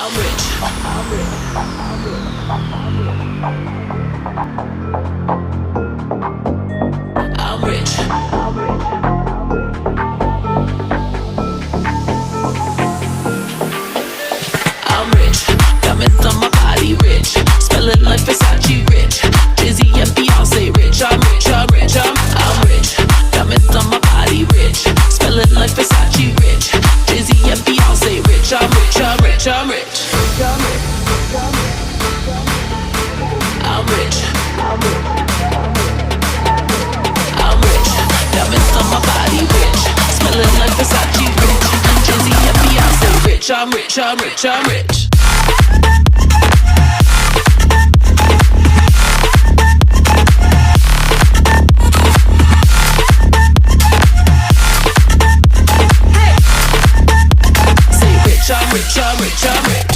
I'm rich. I'm rich. I'm rich. I'm rich. I'm rich. I'm rich. Diamonds on my body rich. Smelling like Versace rich. Jay-Z and Beyonce rich. I'm rich. I'm rich. I'm rich. Diamonds on my body rich. Smelling like Versace rich. Jay-Z and Beyonce rich. I'm rich. I'm rich. I'm rich. I'm rich. I'm rich. I'm rich. Diamonds on my body rich. Smelling like Versace rich. Jay-Z and Beyonce rich. I'm rich. I'm rich. I'm rich. I'm rich, I'm rich, I'm rich.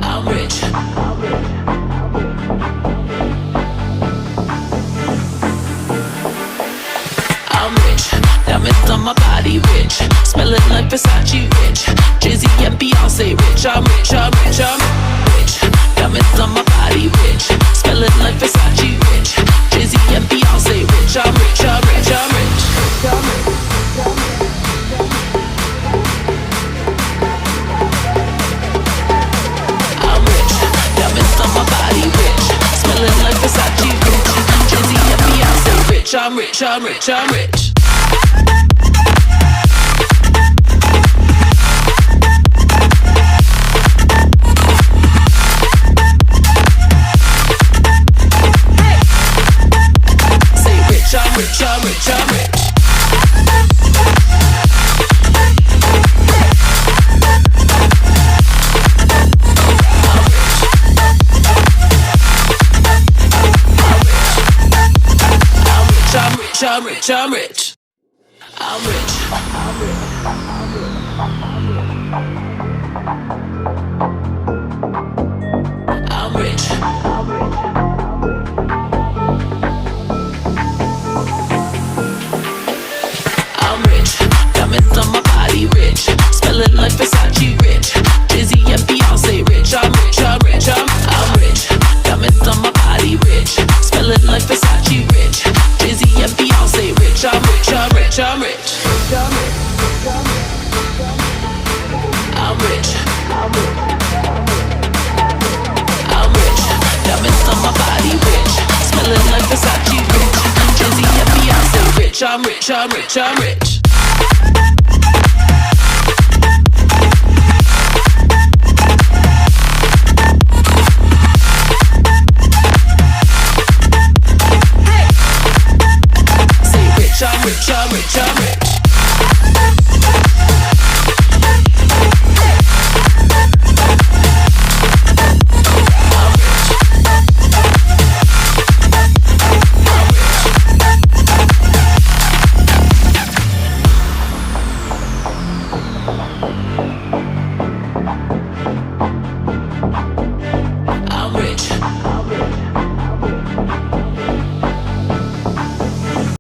I'm rich. I'm rich. Diamonds on my body rich. Smelling like Versace rich. Jay-Z and Beyonce rich. I'm rich, I'm rich, I'm rich. Diamonds on my body rich. Smelling like Versace rich. Jay-Z and Beyonce rich. I'm rich, I'm rich, I'm rich. I'm rich. Diamonds on my body rich. Smelling like Versace rich. Jay-Z and Beyonce rich. I'm rich, I'm rich, I'm rich. I'm rich, I'm rich, I'm rich. I'm rich, I'm rich, I'm rich. I'm rich. I'm rich. I'm rich. I'm rich. Diamonds on my body rich. Smelling like Versace rich. Jay-Z and Beyonce rich. I'm rich, I'm rich, I'm rich. Diamonds on my body rich. Smelling like Versace rich. Jay-Z and Beyonce rich. I'm rich, I'm rich, I'm rich. I'm rich. I'm rich. Diamonds on my body rich. Smelling like Versace rich. Jay-Z and Beyonce rich. I'm rich, I'm rich, I'm rich. I'm rich, I'm rich, I'm